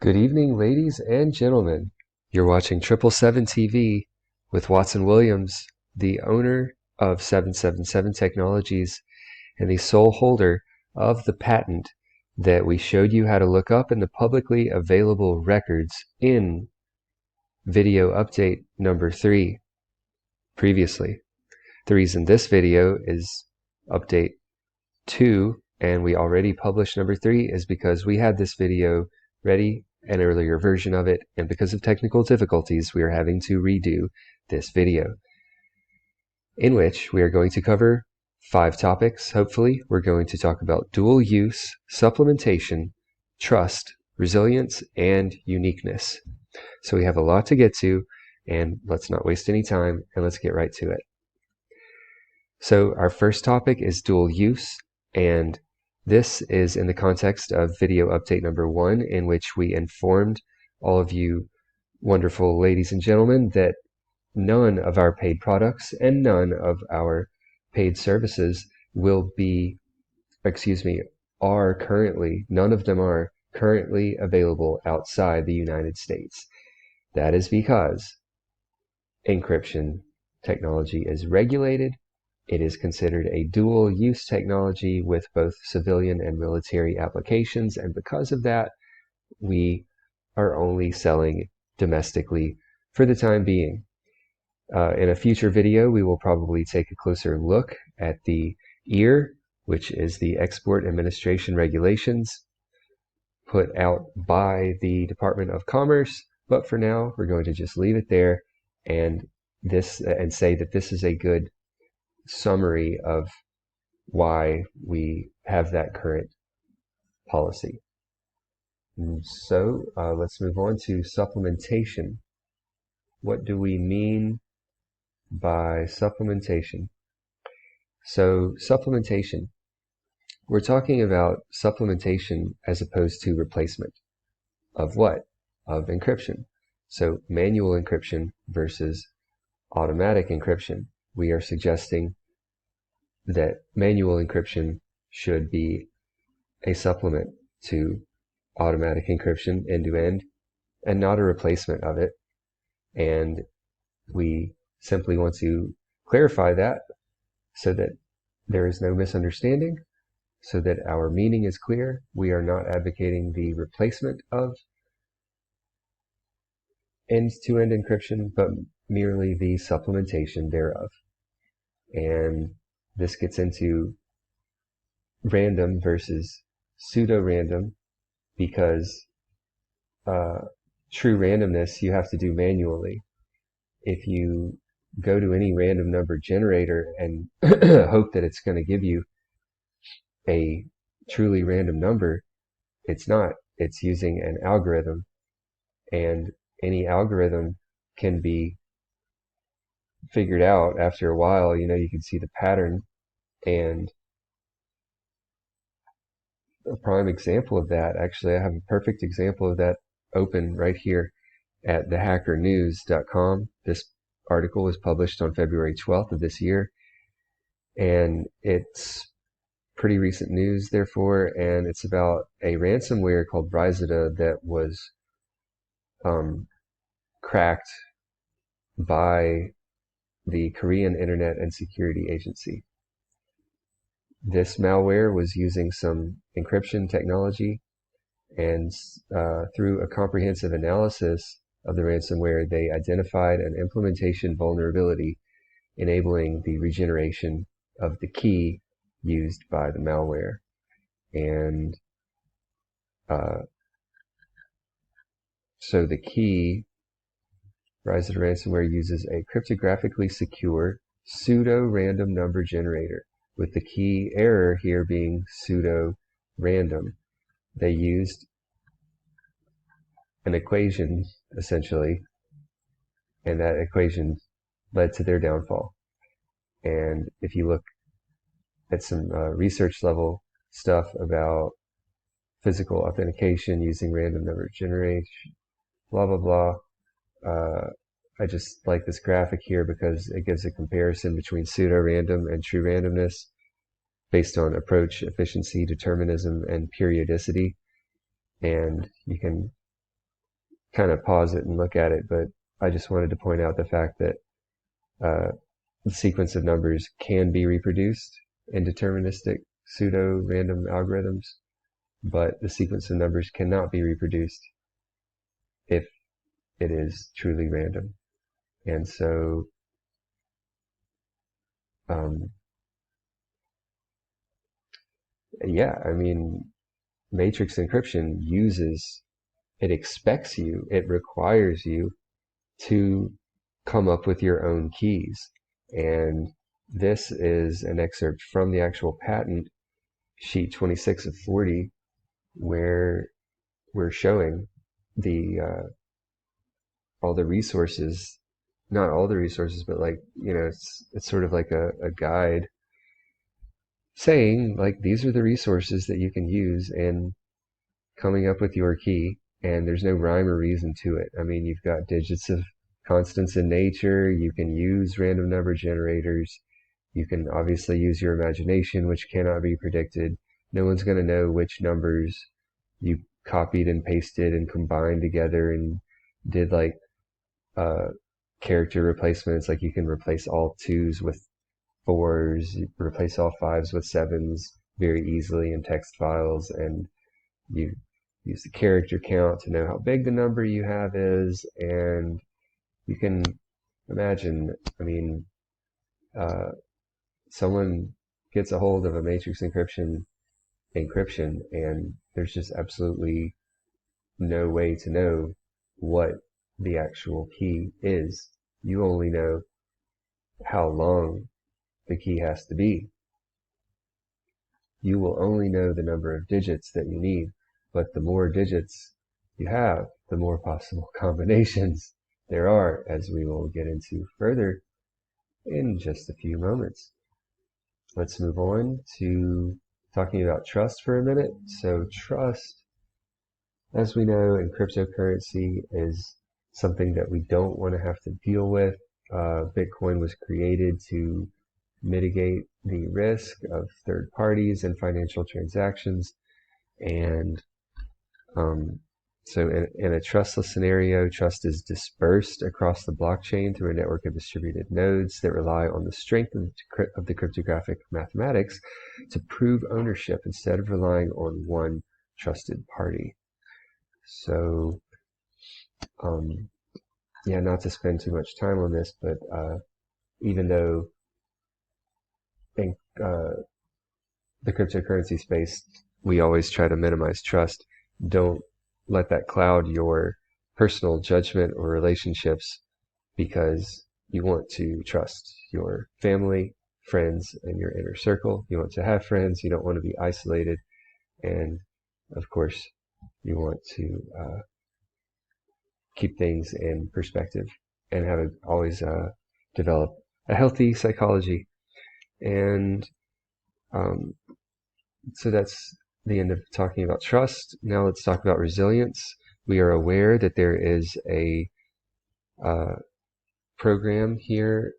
Good evening, ladies and gentlemen. You're watching 777 TV with Watson Williams, the owner of 777 Technologies and the sole holder of the patent that we showed you how to look up in the publicly available records in video update number 3 previously. The reason this video is update 2 and we already published number 3 is because we had this video ready, an earlier version of it, and because of technical difficulties we are having to redo this video, in which we are going to cover 5 topics. Hopefully we're going to talk about dual use, supplementation, trust, resilience, and uniqueness. So we have a lot to get to, and let's not waste any time and let's get right to it. So our first topic is dual use, and this is in the context of video update number 1, in which we informed all of you wonderful ladies and gentlemen that none of our paid products and none of our paid services are currently, none of them are currently available outside the United States. That is because encryption technology is regulated. It is considered a dual-use technology with both civilian and military applications, and because of that, we are only selling domestically for the time being. In a future video, we will probably take a closer look at the EAR, which is the Export Administration Regulations put out by the Department of Commerce, but for now, we're going to just leave it there and say that this is a good summary of why we have that current policy. So let's move on to supplementation. What do we mean by supplementation? So supplementation, we're talking about supplementation as opposed to replacement of what? Of encryption. So manual encryption versus automatic encryption. We are suggesting that manual encryption should be a supplement to automatic encryption end-to-end and not a replacement of it. And we simply want to clarify that so that there is no misunderstanding, so that our meaning is clear. We are not advocating the replacement of end-to-end encryption, but merely the supplementation thereof. And this gets into random versus pseudo-random, because true randomness you have to do manually. If you go to any random number generator and hope that it's going to give you a truly random number, it's not. It's using an algorithm, and any algorithm can be figured out after a while. You can see the pattern, and a prime example of that, actually I have a perfect example of that open right here at thehackernews.com. This article was published on February 12th of this year, and it's pretty recent news therefore, and it's about a ransomware called Rhizida that was cracked by the Korean Internet and Security Agency. This malware was using some encryption technology, and through a comprehensive analysis of the ransomware, they identified an implementation vulnerability enabling the regeneration of the key used by the malware. And so the key, Rhizida ransomware uses a cryptographically secure pseudo-random number generator, with the key error here being pseudo-random. They used an equation, essentially, and that equation led to their downfall. And if you look at some research level stuff about physical authentication using random number generation, blah, blah, blah, I just like this graphic here because it gives a comparison between pseudo-random and true randomness based on approach, efficiency, determinism, and periodicity. And you can kind of pause it and look at it, but I just wanted to point out the fact that the sequence of numbers can be reproduced in deterministic pseudo-random algorithms, but the sequence of numbers cannot be reproduced if it is truly random. And so yeah, I mean, matrix encryption it requires you to come up with your own keys. And this is an excerpt from the actual patent, sheet 26 of 40, where we're showing the all the resources, not all the resources, but like, it's sort of like a guide saying like, these are the resources that you can use in coming up with your key, and there's no rhyme or reason to it. I mean, you've got digits of constants in nature, you can use random number generators, you can obviously use your imagination, which cannot be predicted. No one's going to know which numbers you copied and pasted and combined together and did like character replacements, like you can replace all 2s with 4s, replace all 5s with 7s very easily in text files, and you use the character count to know how big the number you have is. And you can imagine, I mean, someone gets a hold of a matrix encryption, and there's just absolutely no way to know what the actual key is. You only know how long the key has to be. You will only know the number of digits that you need, but the more digits you have, the more possible combinations there are, as we will get into further in just a few moments. Let's move on to talking about trust for a minute. So trust, as we know, in cryptocurrency is something that we don't want to have to deal with. Bitcoin was created to mitigate the risk of third parties and financial transactions. And so in a trustless scenario, trust is dispersed across the blockchain through a network of distributed nodes that rely on the strength of the cryptographic mathematics to prove ownership instead of relying on one trusted party. So, yeah, not to spend too much time on this, but even though in the cryptocurrency space, we always try to minimize trust, don't let that cloud your personal judgment or relationships, because you want to trust your family, friends, and your inner circle. You want to have friends. You don't want to be isolated. And of course, you want to keep things in perspective and always develop a healthy psychology. And so that's the end of talking about trust. Now let's talk about resilience. We are aware that there is a program here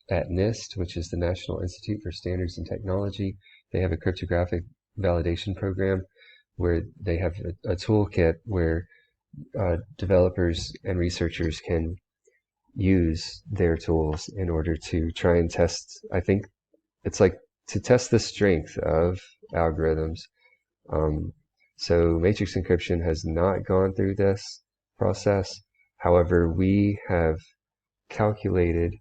at NIST, which is the National Institute for Standards and Technology. They have a cryptographic validation program where they have a toolkit where developers and researchers can use their tools in order to try and test, I think it's like to test the strength of algorithms. So matrix encryption has not gone through this process. However, we have calculated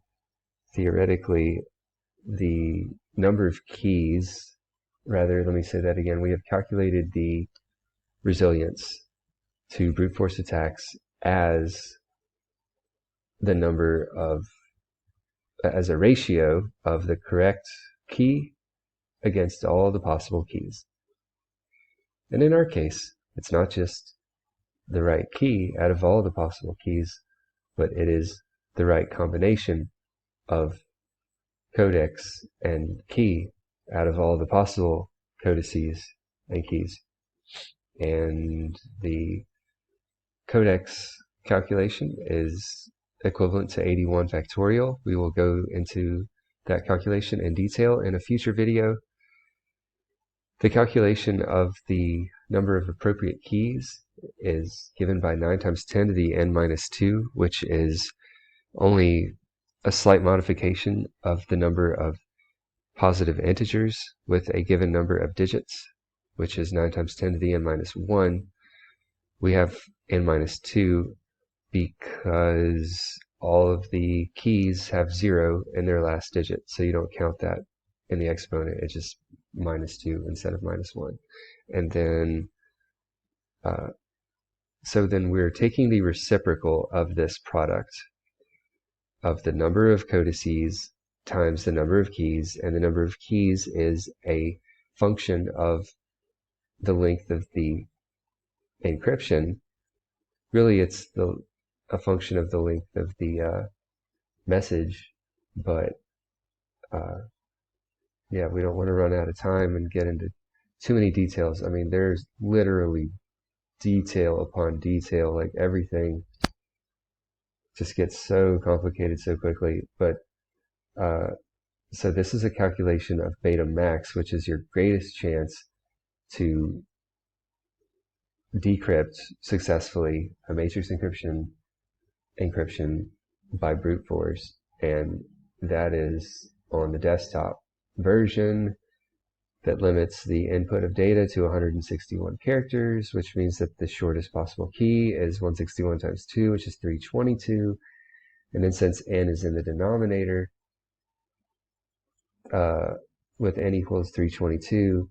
theoretically the number of keys, let me say that again. We have calculated the resilience to brute force attacks as as a ratio of the correct key against all the possible keys. And in our case, it's not just the right key out of all the possible keys, but it is the right combination of codex and key out of all the possible codices and keys. And the codex calculation is equivalent to 81 factorial. We will go into that calculation in detail in a future video. The calculation of the number of appropriate keys is given by 9 times 10 to the n minus 2, which is only a slight modification of the number of positive integers with a given number of digits, which is 9 times 10 to the n minus 1. We have n minus 2 because all of the keys have 0 in their last digit, so you don't count that in the exponent. It's just minus 2 instead of minus 1. And then so then we're taking the reciprocal of this product of the number of codices times the number of keys, and the number of keys is a function of the length of the encryption. Really, it's a function of the length of the message, but yeah, we don't want to run out of time and get into too many details. I mean, there's literally detail upon detail, like everything just gets so complicated so quickly. But so this is a calculation of beta max, which is your greatest chance to decrypt successfully a matrix encryption by brute force, and that is on the desktop version that limits the input of data to 161 characters, which means that the shortest possible key is 161 times 2, which is 322. And then since n is in the denominator, with n equals 322,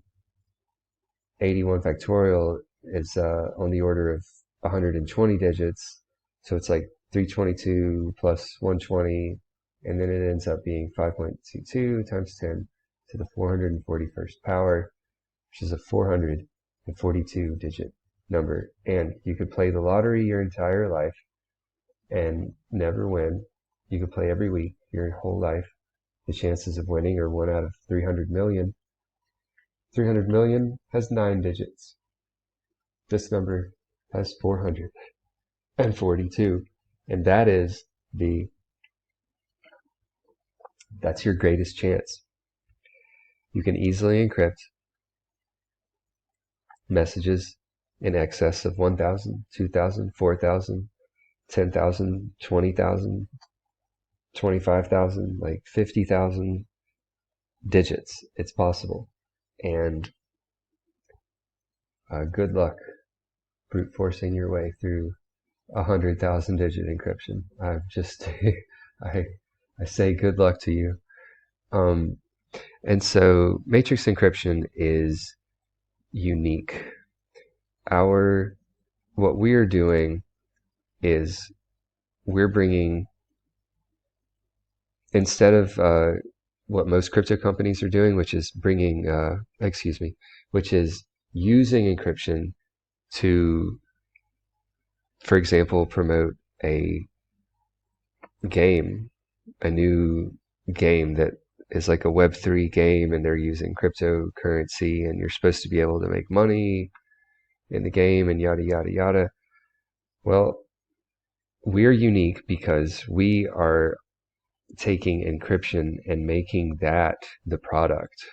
81 factorial is on the order of 120 digits. So it's like 322 plus 120, and then it ends up being 5.22 times 10 to the 441st power, which is a 442 digit number. And you could play the lottery your entire life and never win. You could play every week your whole life. The chances of winning are 1 out of 300 million. 300 million has 9 digits. This number has 442. And that's your greatest chance. You can easily encrypt messages in excess of 1,000, 2,000, 4,000, 10,000, 20,000, 25,000, like 50,000 digits. It's possible. And good luck brute forcing your way through 100,000 digit encryption. I just, I say good luck to you. And so matrix encryption is unique. What we are doing is we're bringing, instead of what most crypto companies are doing, which is which is using encryption to, for example, promote a new game that is like a Web3 game, and they're using cryptocurrency, and you're supposed to be able to make money in the game, and yada, yada, yada. Well, we're unique because we are taking encryption and making that the product.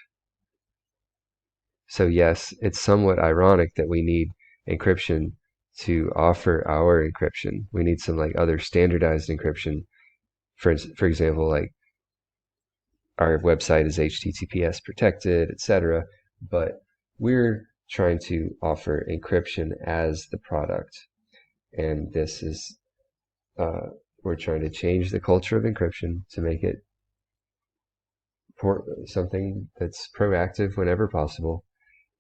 So yes, it's somewhat ironic that we need encryption to offer our encryption. We need some like other standardized encryption. For example, like our website is HTTPS protected, etc. But we're trying to offer encryption as the product. And this is, we're trying to change the culture of encryption to make it something that's proactive whenever possible.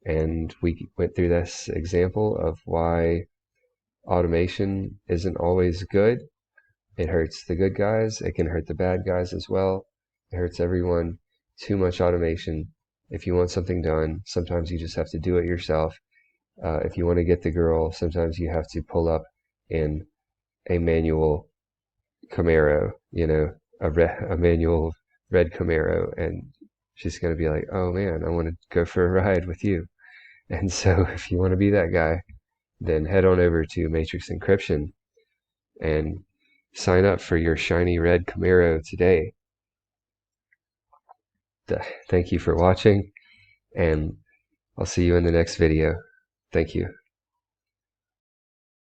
And we went through this example of why automation isn't always good. It hurts the good guys. It can hurt the bad guys as well. It hurts everyone. Too much automation. If you want something done, sometimes you just have to do it yourself. If you want to get the girl, sometimes you have to pull up in a manual Camaro, a manual red Camaro, and she's going to be like, oh man, I want to go for a ride with you. And so if you want to be that guy, then head on over to Matrix Encryption and sign up for your shiny red Camaro today. Thank you for watching, and I'll see you in the next video. Thank you.